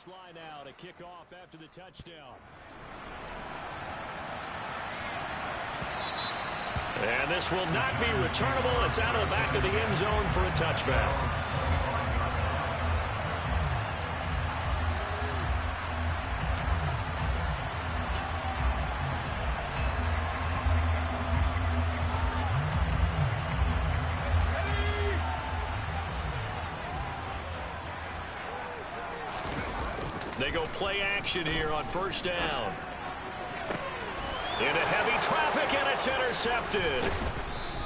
Sly now to kick off after the touchdown. And this will not be returnable. It's out of the back of the end zone for a touchback. They go play action here on first down. Into heavy traffic, and it's intercepted.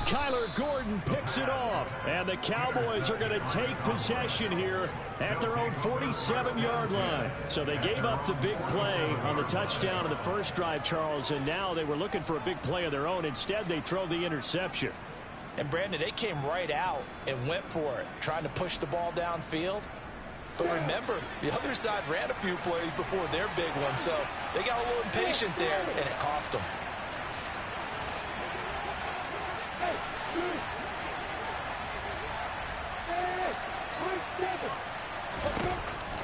Kyler Gordon picks it off, and the Cowboys are going to take possession here at their own 47-yard line. So they gave up the big play on the touchdown in the first drive, Charles, and now they were looking for a big play of their own. Instead, they throw the interception. And, Brandon, they came right out and went for it, trying to push the ball downfield. But remember, the other side ran a few plays before their big one, so they got a little impatient there, and it cost them.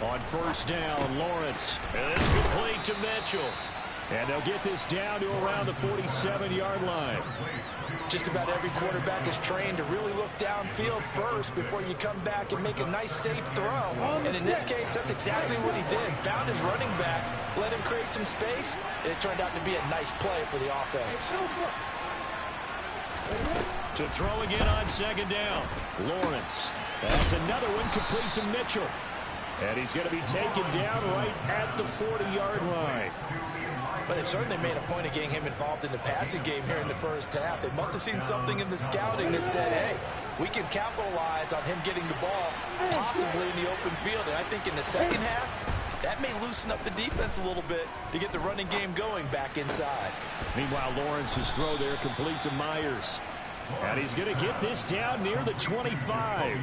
On first down, Lawrence. And it's complete to Mitchell. And they'll get this down to around the 47-yard line. Just about every quarterback is trained to really look downfield first before you come back and make a nice, safe throw. And in this case, that's exactly what he did. Found his running back, let him create some space, and it turned out to be a nice play for the offense. To throw again on second down, Lawrence. That's another one complete to Mitchell. And he's going to be taken down right at the 40-yard line. But it certainly made a point of getting him involved in the passing game here in the first half. They must have seen something in the scouting that said, hey, we can capitalize on him getting the ball, possibly in the open field. And I think in the second half, that may loosen up the defense a little bit to get the running game going back inside. Meanwhile, Lawrence's throw there complete to Myers. And he's going to get this down near the 25.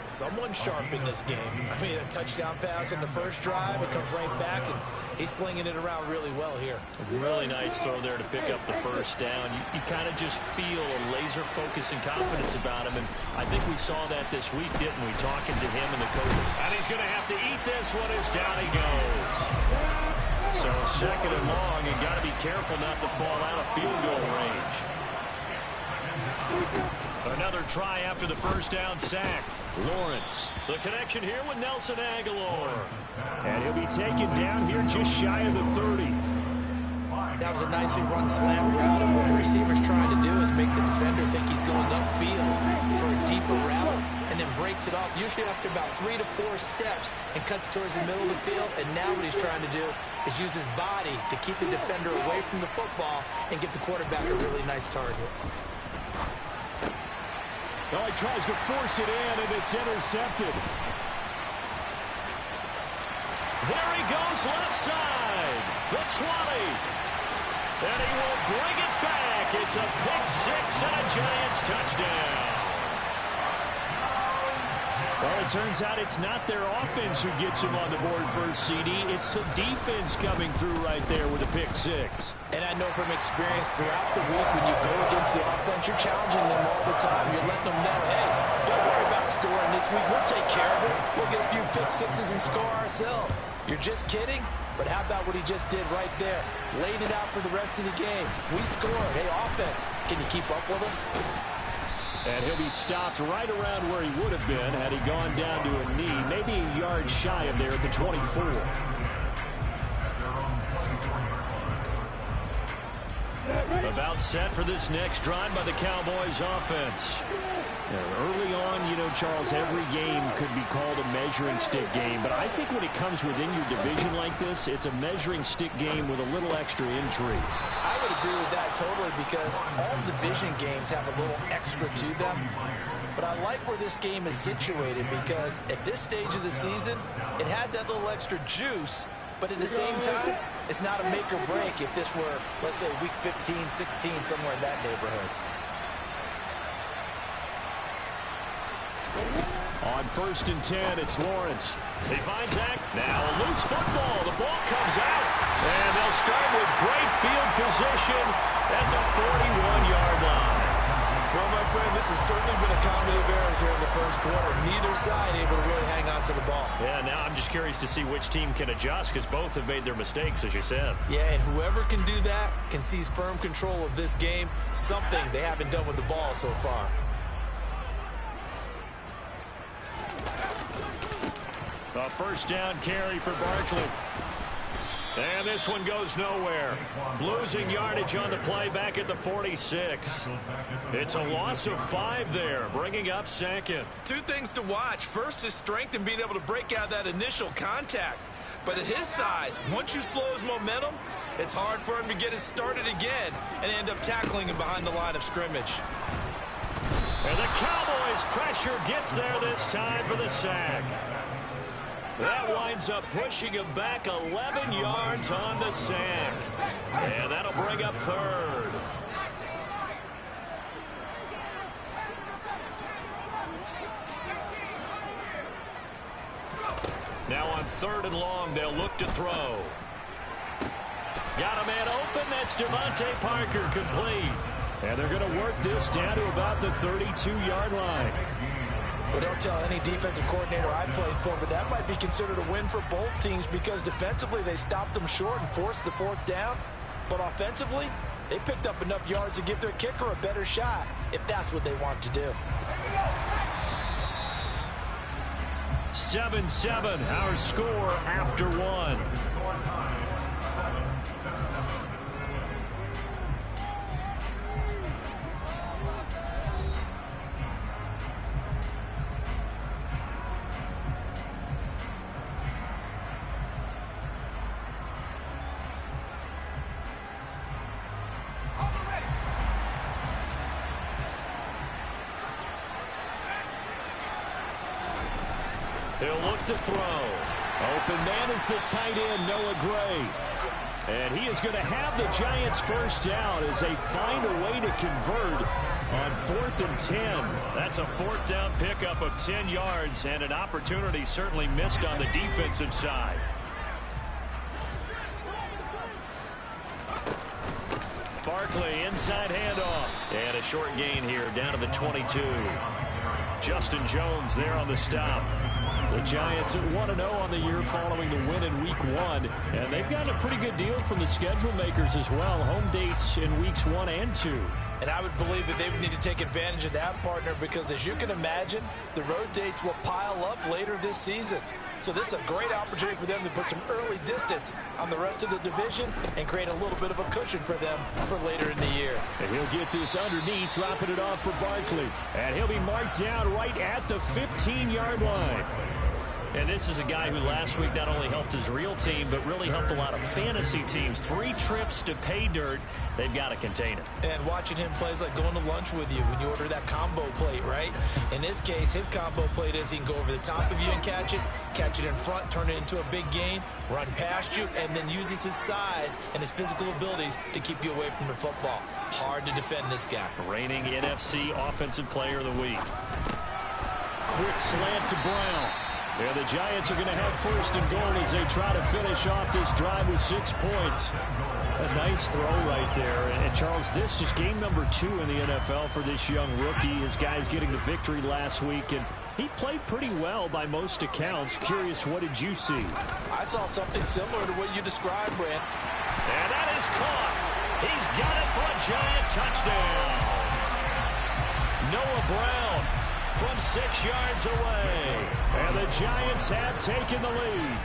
Someone sharp in this game. I mean, a touchdown pass in the first drive. It comes right back, and he's flinging it around really well here. A really nice throw there to pick up the first down. You kind of just feel a laser focus and confidence about him, and I think we saw that this week, didn't we, talking to him and the coach. And he's going to have to eat this one as down he goes. So second and long, you got to be careful not to fall out of field goal range. Another try after the first down sack. Lawrence, the connection here with Nelson Aguilar. And he'll be taken down here just shy of the 30. That was a nicely run slant route, and what the receiver's trying to do is make the defender think he's going upfield for a deeper route, and then breaks it off, usually after about 3 to 4 steps, and cuts towards the middle of the field. And now what he's trying to do is use his body to keep the defender away from the football and give the quarterback a really nice target. Oh, he tries to force it in, and it's intercepted. There he goes, left side, the 20. And he will bring it back. It's a pick six and a Giants touchdown. Well, it turns out it's not their offense who gets him on the board first, CD. It's the defense coming through right there with a pick six. And I know from experience throughout the week, when you go against the offense, you're challenging them all the time. You're letting them know, hey, don't worry about scoring this week. We'll take care of it. We'll get a few pick sixes and score ourselves. You're just kidding? But how about what he just did right there? Laid it out for the rest of the game. We scored. Hey, offense, can you keep up with us? And he'll be stopped right around where he would have been had he gone down to a knee, maybe a yard shy of there at the 24. About set for this next drive by the Cowboys offense. Early on, you know, Charles, every game could be called a measuring stick game, but I think when it comes within your division like this, it's a measuring stick game with a little extra intrigue. I would agree with that totally, because all division games have a little extra to them. But I like where this game is situated, because at this stage of the season, it has that little extra juice, but at the same time, it's not a make or break if this were, let's say, week 15, 16, somewhere in that neighborhood. On first and 10, it's Lawrence. He finds Zach. Now a loose football. The ball comes out. And they'll start with great field position at the 41-yard line. Well, my friend, this has certainly been a comedy of errors here in the first quarter. Neither side able to really hang on to the ball. Yeah, now I'm just curious to see which team can adjust because both have made their mistakes, as you said. Yeah, and whoever can do that can seize firm control of this game, something they haven't done with the ball so far. A first down carry for Barkley. And this one goes nowhere. Losing yardage on the play back at the 46. It's a loss of 5 there, bringing up second. Two things to watch. First, his strength in being able to break out that initial contact. But at his size, once you slow his momentum, it's hard for him to get it started again and end up tackling him behind the line of scrimmage. And the Cowboys' pressure gets there this time for the sack. That winds up pushing him back 11 yards on the sack. And that'll bring up third. Now on 3rd and long, they'll look to throw. Got a man open. That's Devontae Parker complete. And they're going to work this down to about the 32-yard line. Well, don't tell any defensive coordinator I played for, but that might be considered a win for both teams because defensively they stopped them short and forced the 4th down. But offensively, they picked up enough yards to give their kicker a better shot if that's what they want to do. 7-7, our score after 1. He'll look to throw. Open man is the tight end, Noah Gray. And he is going to have the Giants first down as they find a way to convert on 4th and 10. That's a 4th down pickup of 10 yards and an opportunity certainly missed on the defensive side. Barkley inside handoff. And a short gain here down to the 22. Justin Jones there on the stop. The Giants at 1-0 on the year following the win in Week 1. And they've gotten a pretty good deal from the schedule makers as well. Home dates in Weeks 1 and 2. And I would believe that they would need to take advantage of that, partner, because as you can imagine, the road dates will pile up later this season. So this is a great opportunity for them to put some early distance on the rest of the division and create a little bit of a cushion for them for later in the year. And he'll get this underneath, dropping it off for Barkley. And he'll be marked down right at the 15-yard line. And this is a guy who last week not only helped his real team, but really helped a lot of fantasy teams. 3 trips to pay dirt. They've got to contain it. And watching him play is like going to lunch with you when you order that combo plate, right? In this case, his combo plate is he can go over the top of you and catch it in front, turn it into a big gain, run past you, and then uses his size and his physical abilities to keep you away from the football. Hard to defend this guy. Reigning NFC Offensive Player of the Week. Quick slant to Brown. And the Giants are going to have 1st and goal as they try to finish off this drive with 6 points. A nice throw right there. And Charles, this is game number 2 in the NFL for this young rookie. His guys getting the victory last week, and he played pretty well by most accounts. Curious, what did you see? I saw something similar to what you described, Brent. And that is caught. He's got it for a Giant touchdown. Noah Brown from 6 yards away. And the Giants have taken the lead.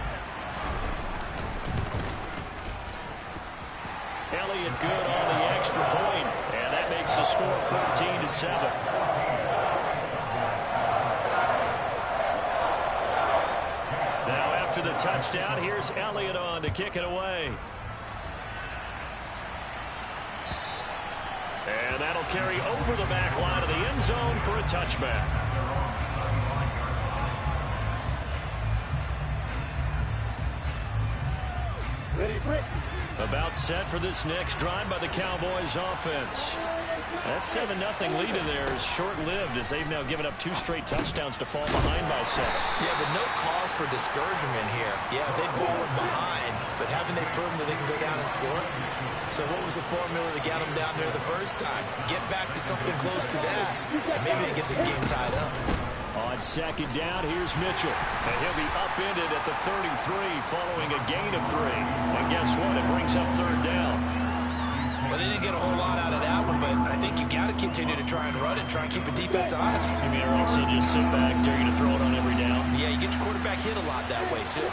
Elliott good on the extra point, and that makes the score 14-7. Now after the touchdown, here's Elliott on to kick it away. And that'll carry over the back line of the end zone for a touchback. About set for this next drive by the Cowboys offense. That 7-0 lead of theirs is short-lived as they've now given up 2 straight touchdowns to fall behind by 7. Yeah, but no cause for discouragement here. Yeah, they've fallen behind, but haven't they proven that they can go down and score? So what was the formula that got them down there the first time? Get back to something close to that, and maybe they get this game tied up. On second down, here's Mitchell. And he'll be upended at the 33 following a gain of 3. And guess what? It brings up third down. Well, they didn't get a whole lot out of that one, but I think you got to continue to try and run and try and keep the defense honest. You mean, or also just sit back, dare you to throw it on every down? Yeah, you get your quarterback hit a lot that way, too.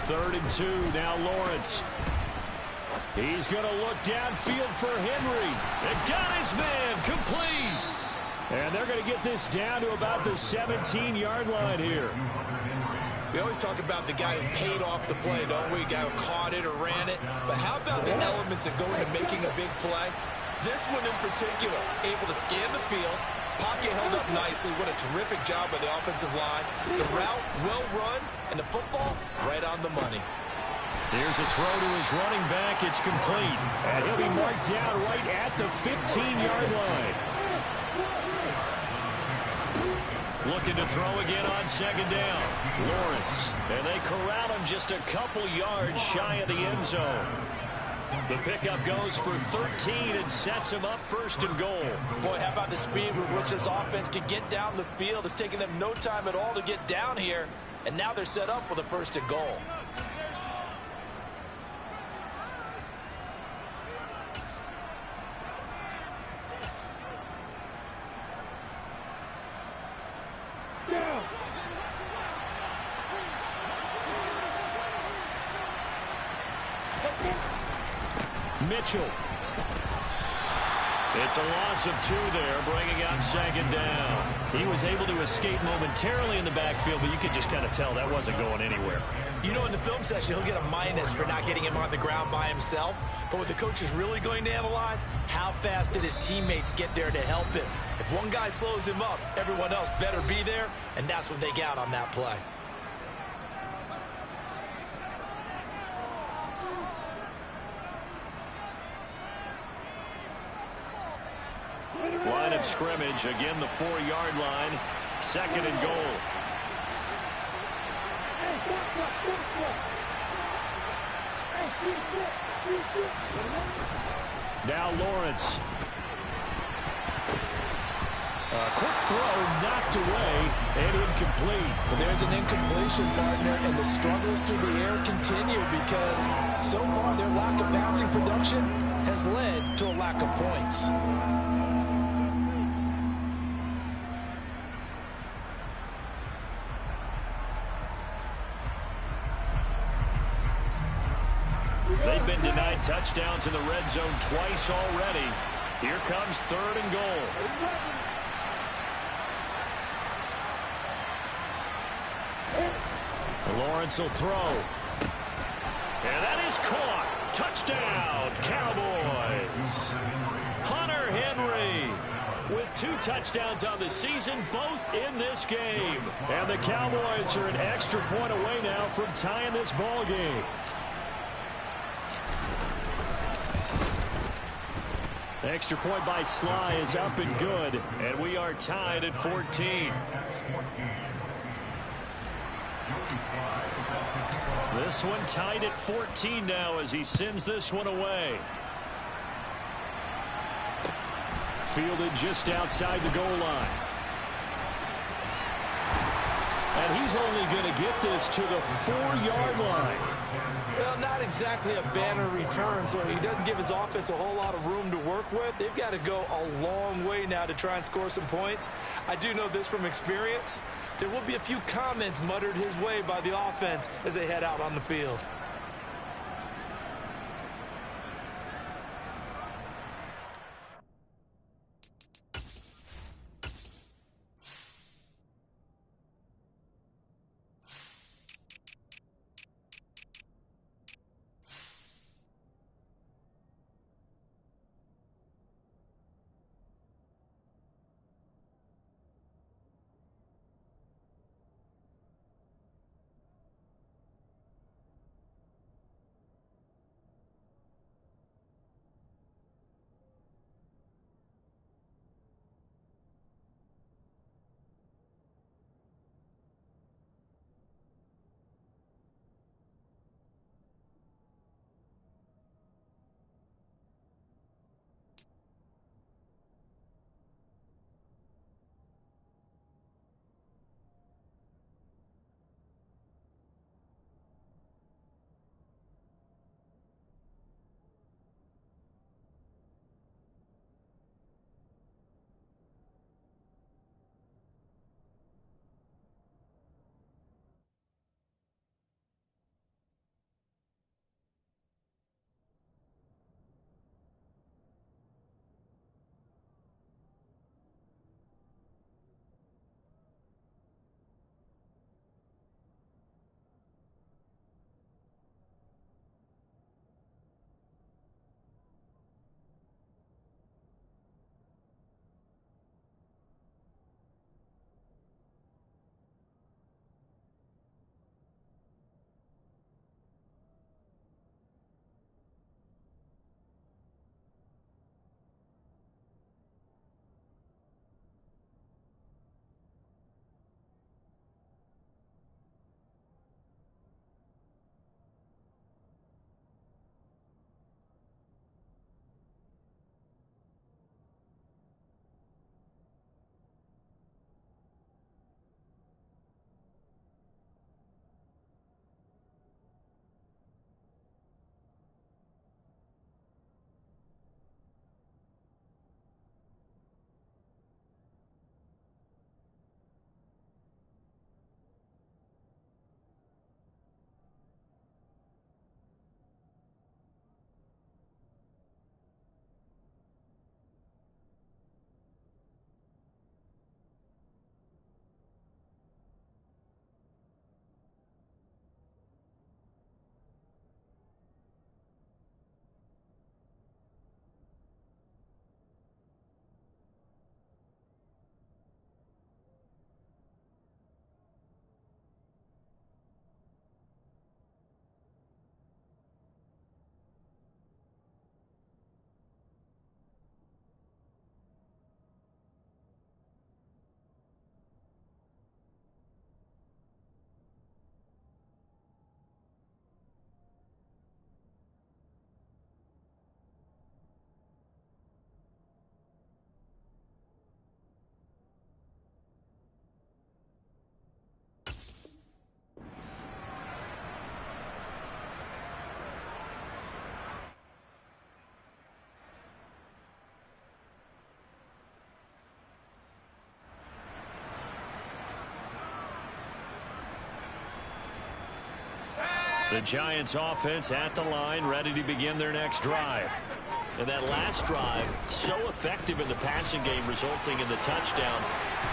Third and 2, now Lawrence. He's going to look downfield for Henry. It got his man complete. And they're going to get this down to about the 17-yard line here. We always talk about the guy who paid off the play, don't we? The guy who caught it or ran it. But how about the elements that go into making a big play? This one in particular, able to scan the field. Pocket held up nicely. What a terrific job by the offensive line. The route, well run, and the football, right on the money. Here's a throw to his running back. It's complete. And he'll be marked down right at the 15-yard line. Looking to throw again on second down. Lawrence. And they corral him just a couple yards shy of the end zone. The pickup goes for 13 and sets him up first and goal. Boy, how about the speed with which this offense can get down the field? It's taken them no time at all to get down here. And now they're set up with a first and goal. Mitchell. It's a loss of 2 there, bringing up second down. He was able to escape momentarily in the backfield, but you could just kind of tell that wasn't going anywhere. You know, in the film session, he'll get a minus for not getting him on the ground by himself. But what the coach is really going to analyze, how fast did his teammates get there to help him? If one guy slows him up, everyone else better be there, and that's what they got on that play. Line of scrimmage, again the 4-yard line, second and goal. Now Lawrence. A quick throw knocked away and incomplete. But there's an incompletion, partner, and the struggles through the air continue because so far their lack of passing production has led to a lack of points. They've been denied touchdowns in the red zone twice already. Here comes third and goal. Lawrence will throw. And that is caught. Touchdown, Cowboys. Hunter Henry with 2 touchdowns on the season, both in this game. And the Cowboys are an extra point away now from tying this ball game. Extra point by Sly is up and good, and we are tied at 14. This one tied at 14 now as he sends this one away. Fielded just outside the goal line. And he's only going to get this to the 4-yard line. Well, not exactly a banner return, so he doesn't give his offense a whole lot of room to work with. They've got to go a long way now to try and score some points. I do know this from experience. There will be a few comments muttered his way by the offense as they head out on the field. The Giants offense at the line, ready to begin their next drive. And that last drive, so effective in the passing game, resulting in the touchdown.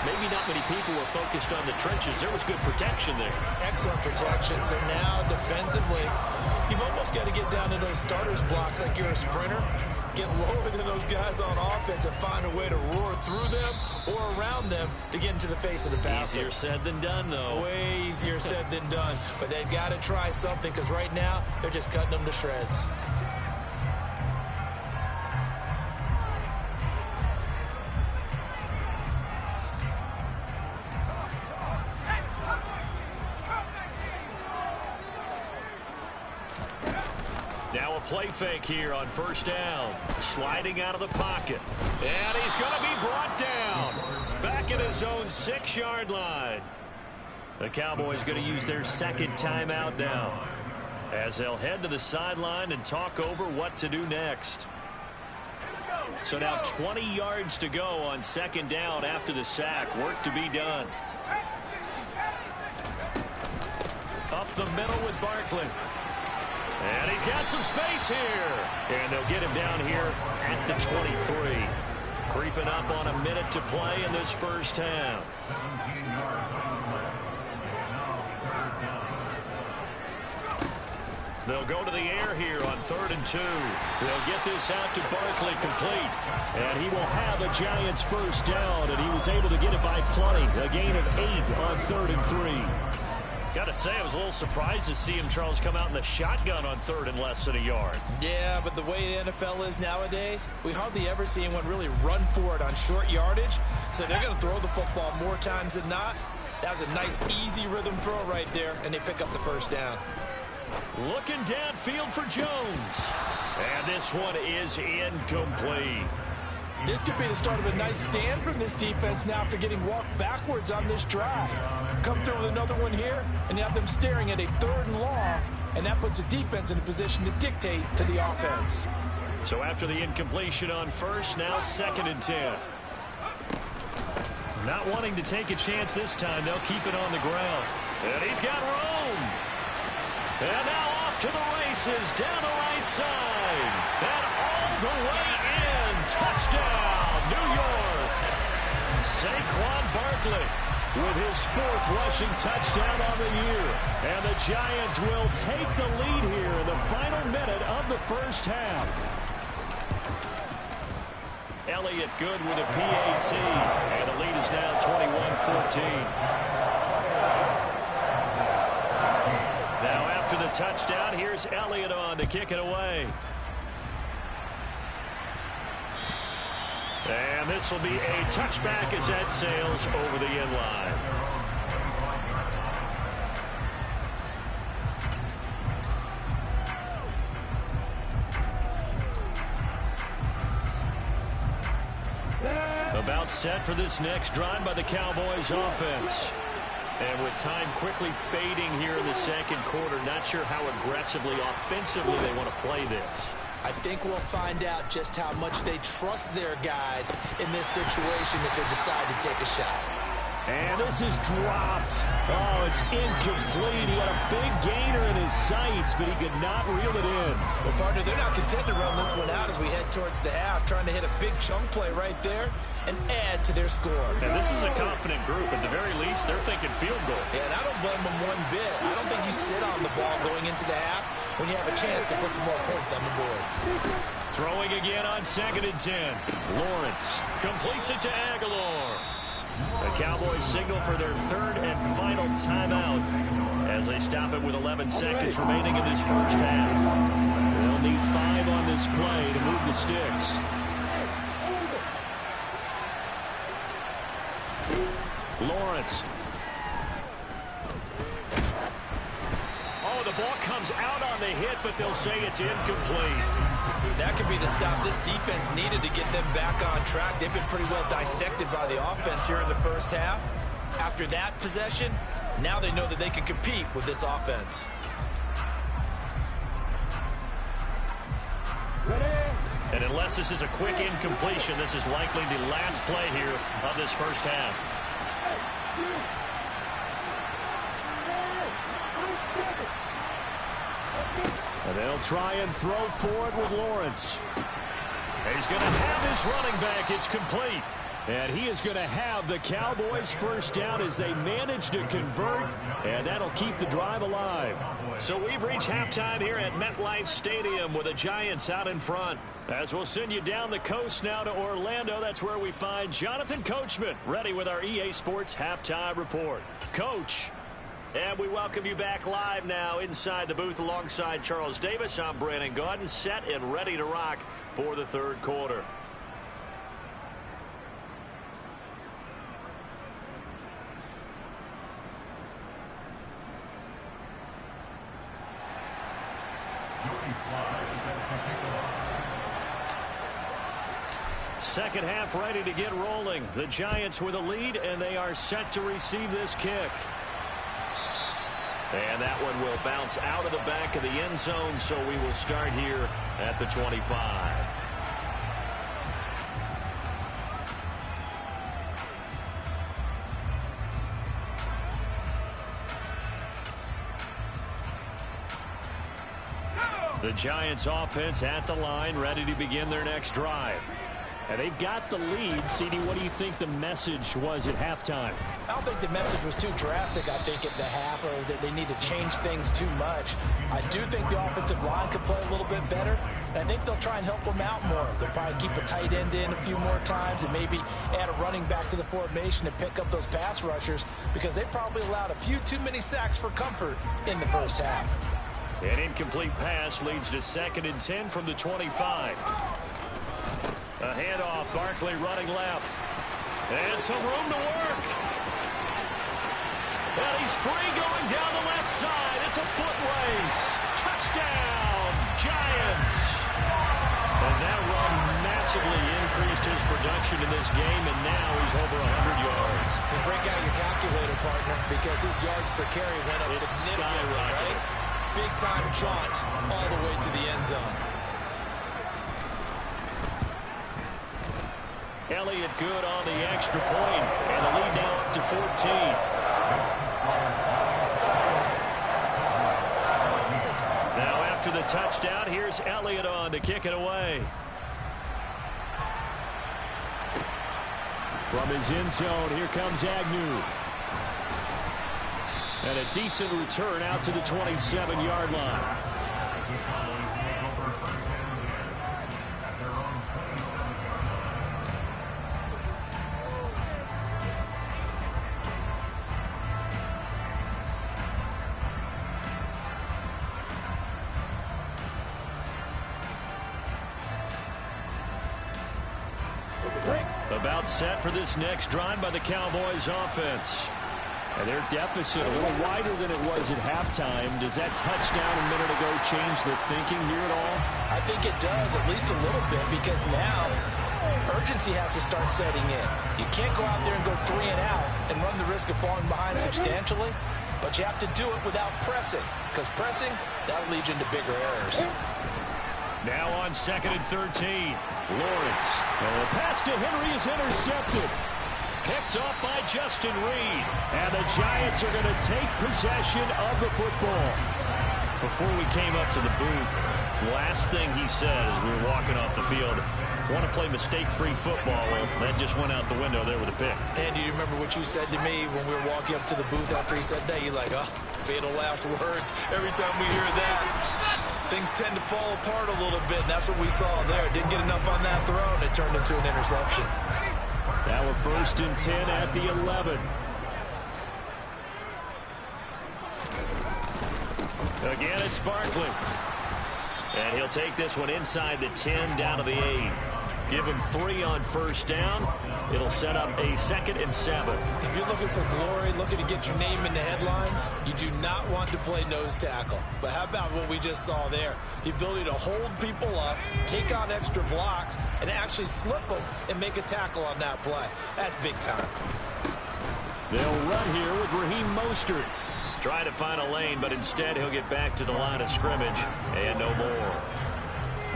Maybe not many people were focused on the trenches. There was good protection there. Excellent protection. So now defensively, you've almost got to get down to those starters blocks like you're a sprinter. Get lower than those guys on offense and find a way to roar through them or around them to get into the face of the passer. Easier said than done, though. Way easier said than done. But they've got to try something because right now they're just cutting them to shreds. Now a play fake here on first down. Sliding out of the pocket. And he's going to be brought down. Back at his own 6-yard line. The Cowboys going to use their second timeout now, as they'll head to the sideline and talk over what to do next. So now 20 yards to go on second down after the sack. Work to be done. Up the middle with Barkley. And he's got some space here. And they'll get him down here at the 23. Creeping up on a minute to play in this first half. They'll go to the air here on 3rd and 2. They'll get this out to Barkley complete. And he will have a Giants first down. And he was able to get it by plenty. A gain of 8 on 3rd and 3. Got to say, I was a little surprised to see him, Charles, come out in the shotgun on 3rd and less than a yard. Yeah, but the way the NFL is nowadays, we hardly ever see anyone really run for it on short yardage. So they're going to throw the football more times than not. That was a nice, easy rhythm throw right there, and they pick up the first down. Looking downfield for Jones. And this one is incomplete. This could be the start of a nice stand from this defense now after getting walked backwards on this drive. Come through with another one here, and you have them staring at a 3rd and long, and that puts the defense in a position to dictate to the offense. So after the incompletion on first, now 2nd and 10. Not wanting to take a chance this time, they'll keep it on the ground. And he's got room. And now off to the races, down the right side. And all the way in. Touchdown, New York. Saquon Barkley with his 4th rushing touchdown on the year. And the Giants will take the lead here in the final minute of the first half. Elliott good with a PAT. And the lead is now 21-14. Now after the touchdown, here's Elliott on to kick it away. And this will be a touchback as that sails over the end line. About set for this next drive by the Cowboys offense. And with time quickly fading here in the second quarter, not sure how aggressively, offensively they want to play this. I think we'll find out just how much they trust their guys in this situation if they decide to take a shot. And this is dropped. Oh, it's incomplete. He had a big gainer in his sights, but he could not reel it in. Well, partner, they're not content to run this one out as we head towards the half, trying to hit a big chunk play right there and add to their score. And this is a confident group. At the very least, they're thinking field goal. Yeah, and I don't blame them one bit. I don't think you sit on the ball going into the half when you have a chance to put some more points on the board. Throwing again on 2nd and 10. Lawrence completes it to Aguilar. The Cowboys signal for their 3rd and final timeout as they stop it with 11 seconds remaining in this first half. They'll need 5 on this play to move the sticks. Lawrence. Oh, the ball comes out on the hit, but they'll say it's incomplete. That could be the stop this defense needed to get them back on track. They've been pretty well dissected by the offense here in the first half. After that possession, now they know that they can compete with this offense. And unless this is a quick incompletion, this is likely the last play here of this first half. And they'll try and throw forward with Lawrence. He's going to have his running back. It's complete. And he is going to have the Cowboys first down as they manage to convert, and that'll keep the drive alive. So we've reached halftime here at MetLife Stadium with the Giants out in front. As we'll send you down the coast now to Orlando, that's where we find Jonathan Coachman ready with our EA Sports Halftime Report. Coach. And we welcome you back live now inside the booth alongside Charles Davis. I'm Brandon Gaudin, set and ready to rock for the third quarter. Second half ready to get rolling. The Giants with a lead, and they are set to receive this kick. And that one will bounce out of the back of the end zone, so we will start here at the 25. The Giants offense at the line, ready to begin their next drive. And they've got the lead. CD, what do you think the message was at halftime? I don't think the message was too drastic, I think, at the half, or that they need to change things too much. I do think the offensive line could play a little bit better. And I think they'll try and help them out more. They'll probably keep a tight end in a few more times and maybe add a running back to the formation and pick up those pass rushers, because they probably allowed a few too many sacks for comfort in the first half. An incomplete pass leads to 2nd and 10 from the 25. A handoff, Barkley running left. And some room to work. And he's free going down the left side. It's a foot race. Touchdown, Giants. And that run massively increased his production in this game, and now he's over 100 yards. And break out your calculator, partner, because his yards per carry went up significantly, right? Big-time jaunt all the way to the end zone. Elliott good on the extra point, and the lead now up to 14. Now after the touchdown, here's Elliott on to kick it away. From his end zone, here comes Agnew. And a decent return out to the 27-yard line. About set for this next drive by the Cowboys offense. And their deficit a little wider than it was at halftime. Does that touchdown a minute ago change the thinking here at all? I think it does, at least a little bit, because now urgency has to start setting in. You can't go out there and go 3 and out and run the risk of falling behind substantially, but you have to do it without pressing, because pressing, that'll lead you into bigger errors. Now on 2nd and 13. Lawrence. And the pass to Henry is intercepted. Picked off by Justin Reed. And the Giants are going to take possession of the football. Before we came up to the booth, last thing he said as we were walking off the field, want to play mistake-free football. Well, that just went out the window there with a pick. And do you remember what you said to me when we were walking up to the booth after he said that? You're like, oh, fatal last words. Every time we hear that, things tend to fall apart a little bit, and that's what we saw there. Didn't get enough on that throw, and it turned into an interception. Now a 1st and 10 at the 11. Again, it's Barkley. And he'll take this one inside the 10 down to the 8. Give him 3 on first down. It'll set up a 2nd and 7. If you're looking for glory, looking to get your name in the headlines, you do not want to play nose tackle. But how about what we just saw there? The ability to hold people up, take on extra blocks, and actually slip them and make a tackle on that play. That's big time. They'll run here with Raheem Mostert. Try to find a lane, but instead he'll get back to the line of scrimmage and no more.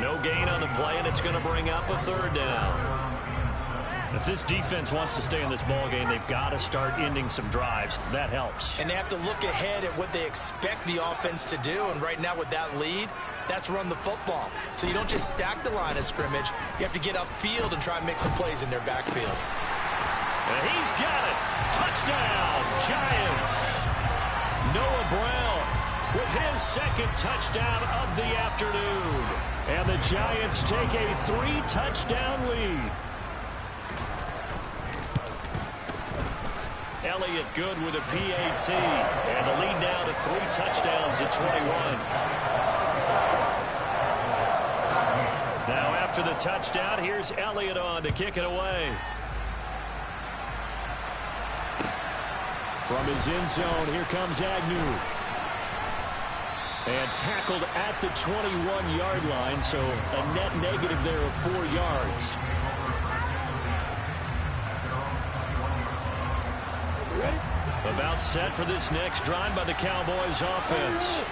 No gain on the play, and it's going to bring up a 3rd down. If this defense wants to stay in this ball game, they've got to start ending some drives. That helps. And they have to look ahead at what they expect the offense to do. And right now with that lead, That's run the football. So you don't just stack the line of scrimmage. You have to get upfield and try and make some plays in their backfield. And he's got it. Touchdown, Giants. Noah Brown with his second touchdown of the afternoon. And the Giants take a 3-touchdown lead. Elliott good with a PAT. And the lead now to 3 touchdowns at 21. Now after the touchdown, here's Elliott on to kick it away. From his end zone, here comes Agnew. And tackled at the 21-yard line, so a net negative there of 4 yards. About set for this next drive by the Cowboys offense.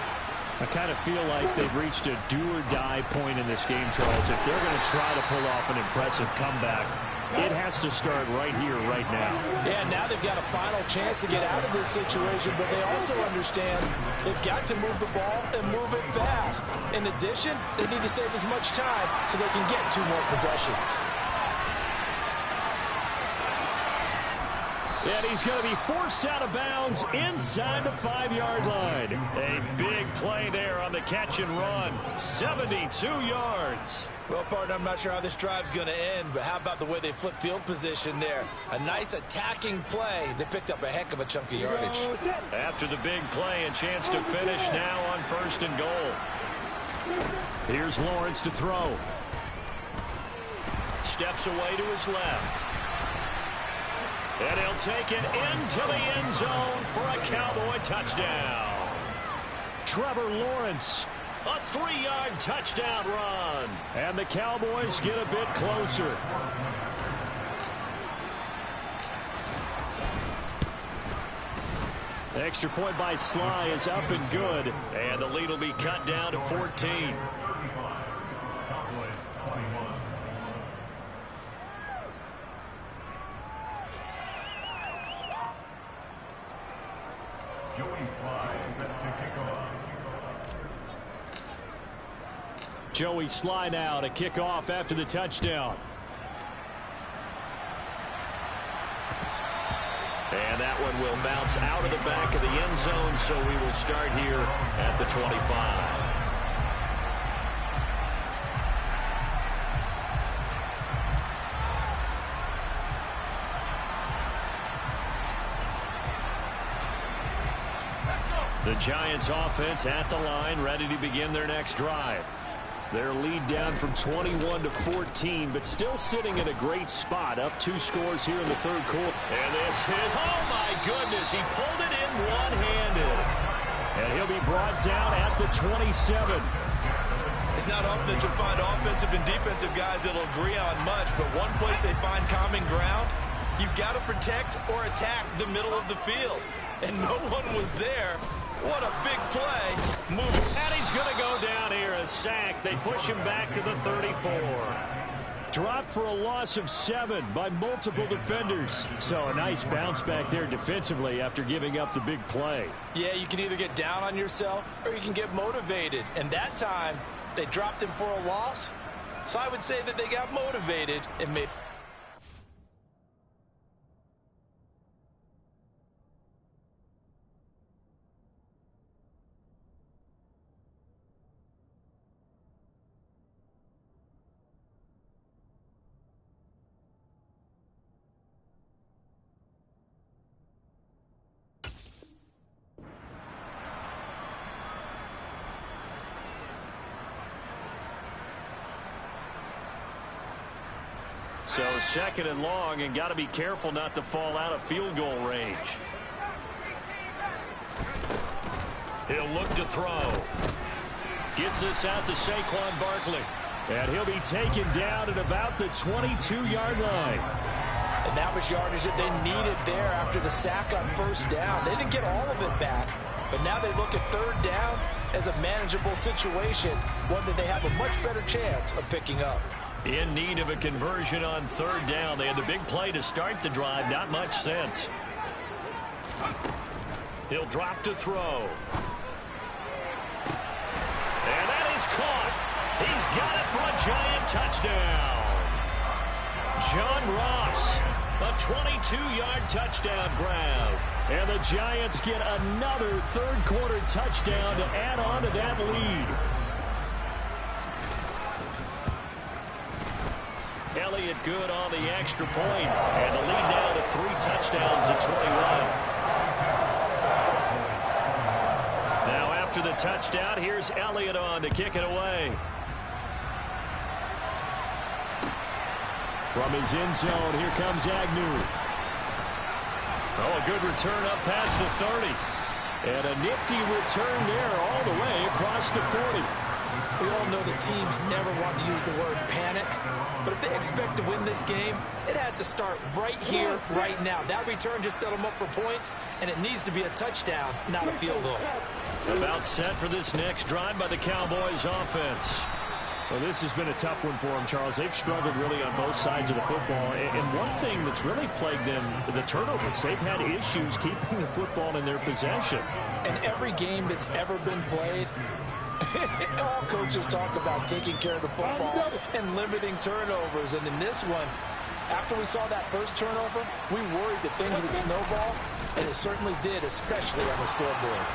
I kind of feel like they've reached a do-or-die point in this game, Charles. If they're going to try to pull off an impressive comeback, it has to start right here, right now. Yeah, now they've got a final chance to get out of this situation, but they also understand they've got to move the ball and move it fast. In addition, they need to save as much time so they can get 2 more possessions. And he's going to be forced out of bounds inside the 5-yard line. A big play there on the catch and run. 72 yards. Well, partner, I'm not sure how this drive's going to end, but how about the way they flip field position there? A nice attacking play. They picked up a heck of a chunk of yardage. After the big play, a chance to finish now on 1st and goal. Here's Lawrence to throw. Steps away to his left. And he'll take it into the end zone for a Cowboy touchdown. Trevor Lawrence, a 3-yard touchdown run. And the Cowboys get a bit closer. Extra point by Sly is up and good. And the lead will be cut down to 14. Joey Sly now to kick off after the touchdown. And that one will bounce out of the back of the end zone, so we will start here at the 25. The Giants offense at the line, ready to begin their next drive. Their lead down from 21 to 14, but still sitting in a great spot, up 2 scores here in the 3rd quarter. And this is, oh my goodness, he pulled it in one-handed. And he'll be brought down at the 27. It's not often that you'll find offensive and defensive guys that'll agree on much, but one place they find common ground, you've got to protect or attack the middle of the field. And no one was there. What a big play. Moving. And he's going to go down here, a sack. They push him back to the 34. Dropped for a loss of 7 by multiple defenders. So a nice bounce back there defensively after giving up the big play. Yeah, you can either get down on yourself or you can get motivated. And that time, they dropped him for a loss. So I would say that they got motivated and made... So 2nd and long, and got to be careful not to fall out of field goal range. He'll look to throw. Gets this out to Saquon Barkley. And he'll be taken down at about the 22-yard line. And that was yardage that they needed there after the sack on 1st down. They didn't get all of it back, but now they look at 3rd down as a manageable situation, one that they have a much better chance of picking up. In need of a conversion on 3rd down. They had the big play to start the drive. Not much sense. He'll drop to throw. And that is caught. got it for a Giant touchdown. John Ross, a 22-yard touchdown grab. And the Giants get another third-quarter touchdown to add on to that lead. Elliott good on the extra point, and the lead now to 3 touchdowns at 21. Now after the touchdown, here's Elliott on to kick it away. From his end zone, here comes Agnew. Oh, a good return up past the 30. And a nifty return there all the way across the 40. We all know that teams never want to use the word panic, but if they expect to win this game, it has to start right here, right now. That return just set them up for points, and it needs to be a touchdown, not a field goal. About set for this next drive by the Cowboys offense. Well, this has been a tough one for them, Charles. They've struggled really on both sides of the football. And one thing that's really plagued them, the turnovers. They've had issues keeping the football in their possession. And every game that's ever been played, all coaches talk about taking care of the football and limiting turnovers. And in this one, after we saw that first turnover, we worried that things would snowball, and it certainly did, especially on the scoreboard.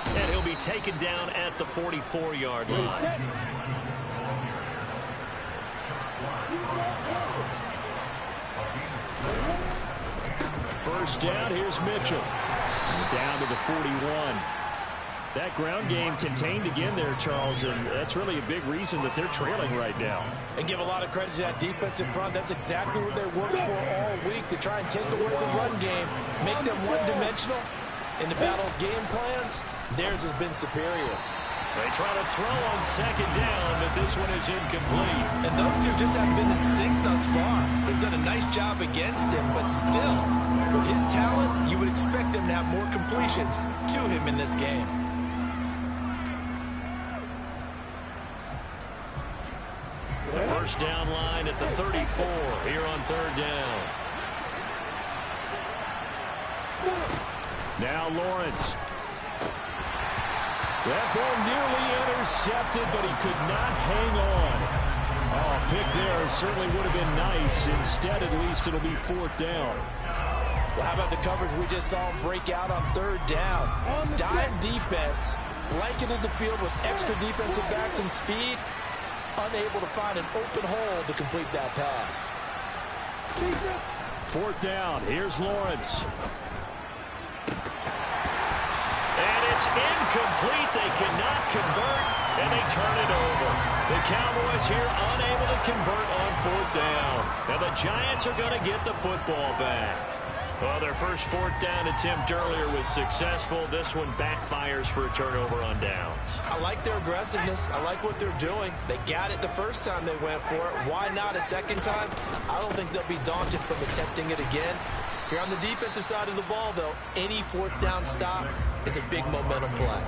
And he'll be taken down at the 44-yard line. First down, here's Mitchell. Down to the 41. That ground game contained again there, Charles, and that's really a big reason that they're trailing right now. And give a lot of credit to that defensive front. That's exactly what they worked for all week, to try and take away the run game, make them one-dimensional. In the battle of game plans, theirs has been superior. They try to throw on second down, but this one is incomplete. And those two just haven't been in sync thus far. They've done a nice job against him, but still, with his talent, you would expect them to have more completions to him in this game. First down line at the 34 here on third down. Now Lawrence. That ball nearly intercepted, but he could not hang on. Oh, pick there certainly would have been nice. Instead, at least, it'll be fourth down. Well, how about the coverage we just saw him break out on third down? Dime defense, blanketed the field with extra defensive backs and speed, unable to find an open hole to complete that pass. Fourth down, here's Lawrence. And it's incomplete. They cannot convert, and they turn it over. The Cowboys here unable to convert on fourth down. Now the Giants are going to get the football back. Well, their first fourth down attempt earlier was successful. This one backfires for a turnover on downs. I like their aggressiveness. I like what they're doing. They got it the first time they went for it. Why not a second time? I don't think they'll be daunted from attempting it again. If you're on the defensive side of the ball, though, any fourth down stop is a big momentum play.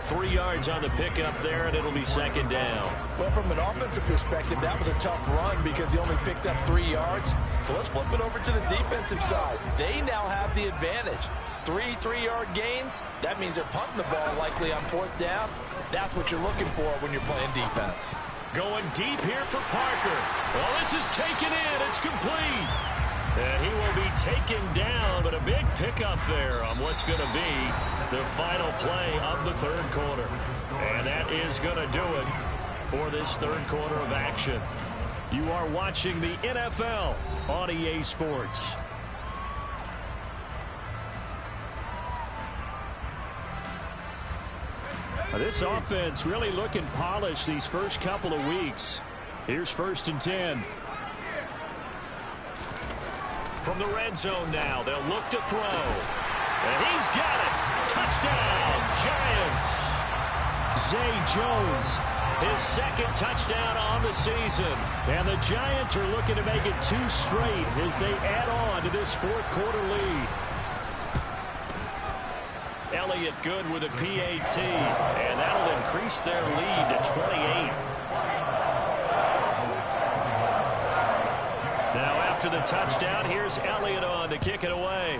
3 yards on the pickup there, and it'll be second down. Well, from an offensive perspective, that was a tough run because he only picked up 3 yards. Well, let's flip it over to the defensive side. They now have the advantage. 3-3-yard gains. That means they're punting the ball likely on fourth down. That's what you're looking for when you're playing defense. Going deep here for Parker. Well, this is taken in. It's complete. And he will be taken down, but a big pickup there on what's going to be the final play of the third quarter. And that is going to do it for this third quarter of action. You are watching the NFL on EA Sports. Now, this offense really looking polished these first couple of weeks. Here's first and 10. From the red zone now, they'll look to throw. And he's got it. Touchdown, Giants. Zay Jones, his second touchdown on the season. And the Giants are looking to make it 2 straight as they add on to this fourth quarter lead. Elliott good with a PAT, and that'll increase their lead to 28. Now after the touchdown, here's Elliott on to kick it away.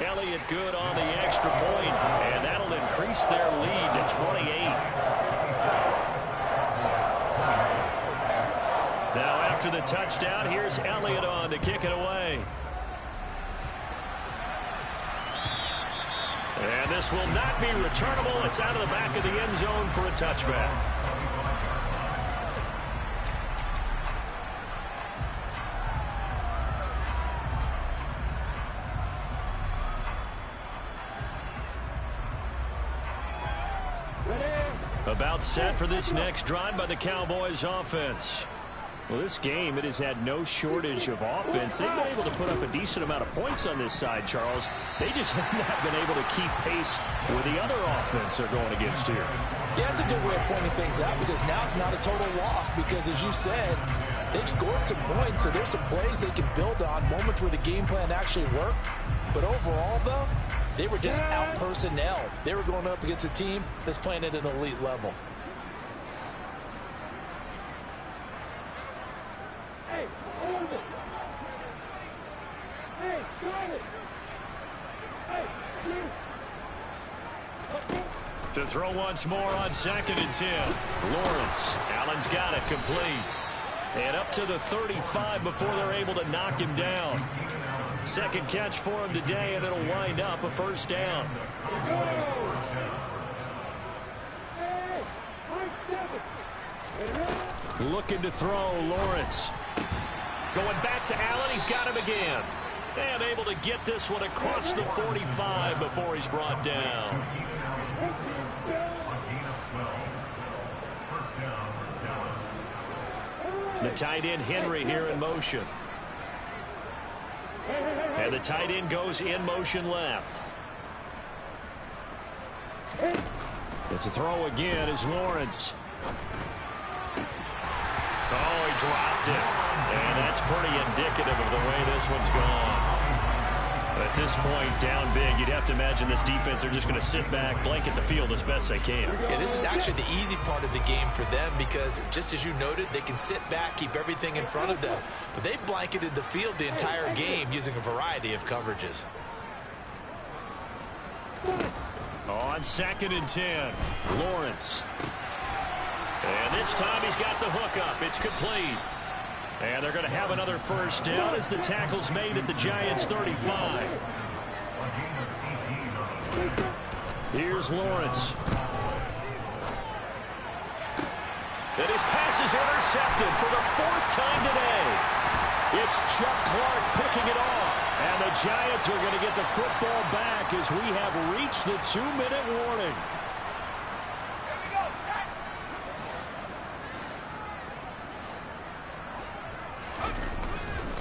Elliott good on the extra point, and that'll increase their lead to 28. Now after the touchdown, here's Elliott on to kick it away. And this will not be returnable. It's out of the back of the end zone for a touchback. About set for this next drive by the Cowboys offense. Well, this game, it has had no shortage of offense. They've been able to put up a decent amount of points on this side, Charles. They just have not been able to keep pace with the other offense they're going against here. Yeah, it's a good way of pointing things out because now it's not a total loss because, as you said, they've scored some points, so there's some plays they can build on, moments where the game plan actually worked. But overall, though, they were just out-personnel. They were going up against a team that's playing at an elite level. To throw once more on 2nd and 10. Lawrence. Allen's got it complete. And up to the 35 before they're able to knock him down. Second catch for him today, and it'll wind up a first down. Looking to throw, Lawrence. Going back to Allen, he's got him again. And able to get this one across the 45 before he's brought down. The tight end, Henry, here in motion. And the tight end goes in motion left. It's a throw again is Lawrence. Oh, he dropped it. And that's pretty indicative of the way this one's gone. At this point, down big, you'd have to imagine this defense, they're just going to sit back, blanket the field as best they can. Yeah, this is actually the easy part of the game for them because, just as you noted, they can sit back, keep everything in front of them. But they've blanketed the field the entire game using a variety of coverages. On 2nd and 10, Lawrence. And this time he's got the hook up. It's complete. And they're going to have another first down as the tackle's made at the Giants' 35. Here's Lawrence. And his pass is intercepted for the 4th time today. It's Chuck Clark picking it off. And the Giants are going to get the football back as we have reached the 2-minute warning.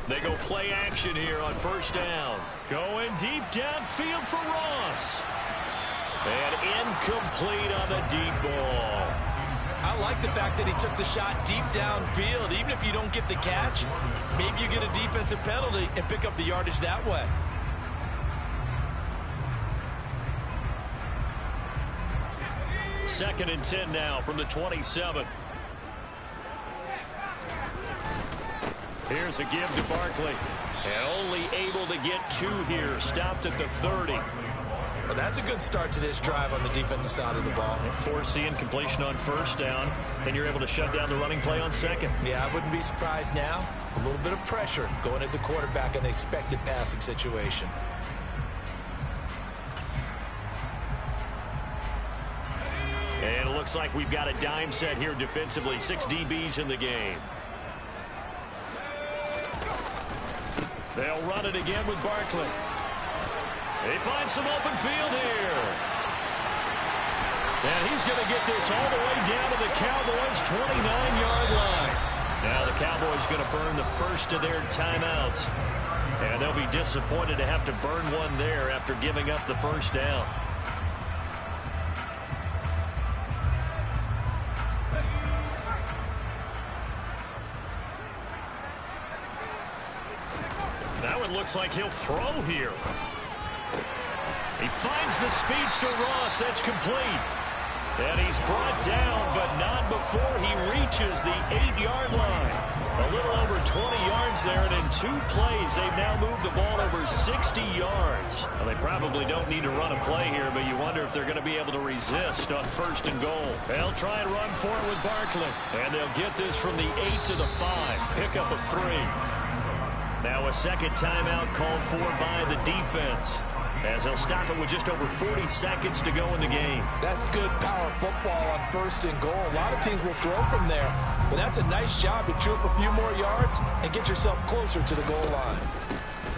They go play action here on first down. Going deep downfield for Ross. And incomplete on the deep ball. I like the fact that he took the shot deep downfield. Even if you don't get the catch, maybe you get a defensive penalty and pick up the yardage that way. Second and 10 now from the 27. Here's a give to Barkley. And only able to get 2 here. Stopped at the 30. Well, that's a good start to this drive on the defensive side of the ball. Forcing completion on first down. And you're able to shut down the running play on second. Yeah, I wouldn't be surprised now. A little bit of pressure going at the quarterback in the expected passing situation. And it looks like we've got a dime set here defensively. 6 DBs in the game. They'll run it again with Barkley. They find some open field here. And he's going to get this all the way down to the Cowboys' 29-yard line. Now the Cowboys going to burn the first of their timeouts. And they'll be disappointed to have to burn one there after giving up the first down. Now it looks like he'll throw here. He finds the speedster Ross. That's complete. And he's brought down, but not before he reaches the 8-yard line. A little over 20 yards yards there, and in 2 plays, they've now moved the ball over 60 yards. Well, they probably don't need to run a play here, but you wonder if they're going to be able to resist on 1st and goal. They'll try and run for it with Barkley, and they'll get this from the 8 to the 5. Pick up of 3. Now a second timeout called for by the defense, as they'll stop it with just over 40 seconds to go in the game. That's good power football on 1st and goal. A lot of teams will throw from there, but that's a nice job to chew up a few more yards and get yourself closer to the goal line.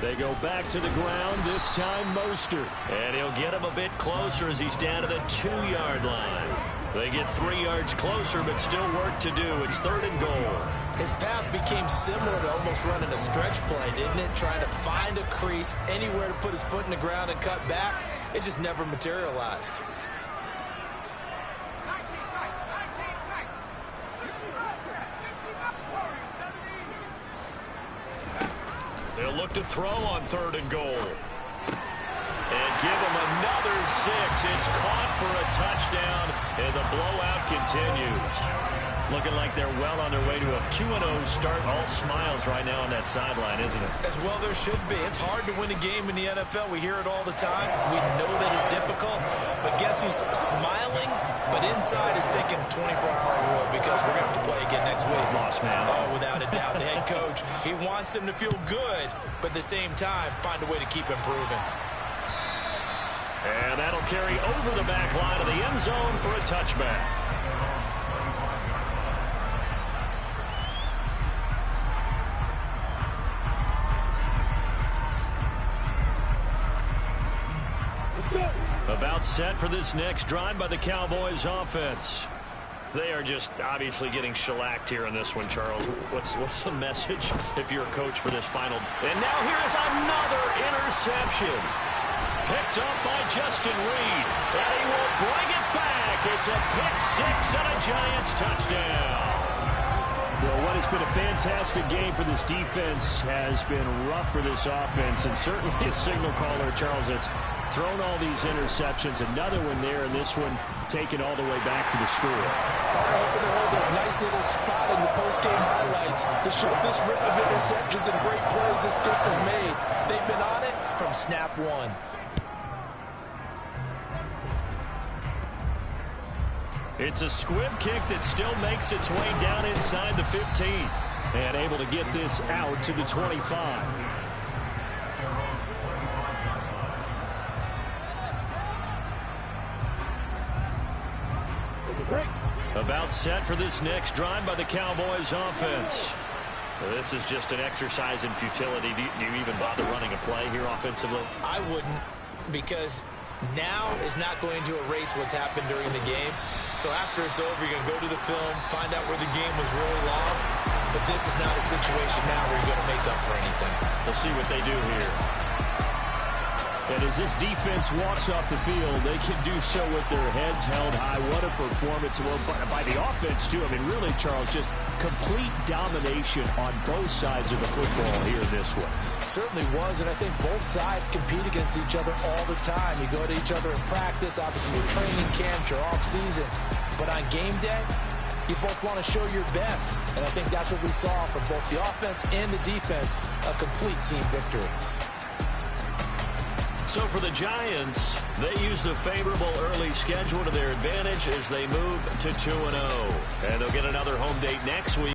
They go back to the ground, this time Mostert. And he'll get him a bit closer as he's down to the 2-yard line. They get 3 yards closer, but still work to do. It's 3rd and goal. His path became similar to almost running a stretch play, didn't it? Trying to find a crease, anywhere to put his foot in the ground and cut back. It just never materialized. They'll look to throw on 3rd and goal. And give him another 6. It's caught for a touchdown, and the blowout continues. Looking like they're well on their way to a 2-0 start. All smiles right now on that sideline, isn't it? As well there should be. It's hard to win a game in the NFL. We hear it all the time. We know that it's difficult. But guess who's smiling? But inside is thinking 24-hour rule, because we're going to have to play again next week. Lost man. Oh, without a doubt. The head coach, he wants them to feel good, but at the same time, find a way to keep improving. And that'll carry over the back line of the end zone for a touchback. About set for this next drive by the Cowboys offense. They are just obviously getting shellacked here in this one, Charles. What's the message if you're a coach for this final? And now here's another interception. Picked up by Justin Reed, and he will bring it back. It's a pick-6 and a Giants touchdown. Well, what has been a fantastic game for this defense has been rough for this offense, and certainly a signal caller, Charles, that's thrown all these interceptions. Another one there, and this one taken all the way back to the score. They're hoping to hold a nice little spot in the post-game highlights to show this rip of interceptions and great plays this group has made. They've been on it from snap 1. It's a squib kick that still makes its way down inside the 15. And able to get this out to the 25. About set for this next drive by the Cowboys offense. This is just an exercise in futility. Do you even bother running a play here offensively? I wouldn't, because now is not going to erase what's happened during the game. So after it's over, you're going to go to the film, find out where the game was really lost. But this is not a situation now where you're going to make up for anything. We'll see what they do here. And as this defense walks off the field, they can do so with their heads held high. What a performance. Well, by the offense, too. I mean, really, Charles, just complete domination on both sides of the football here in this one. Certainly was, and I think both sides compete against each other all the time. You go to each other in practice, obviously your training camps, your off-season. But on game day, you both want to show your best. And I think that's what we saw from both the offense and the defense, a complete team victory. So for the Giants, they use the favorable early schedule to their advantage as they move to 2-0. And they'll get another home date next week.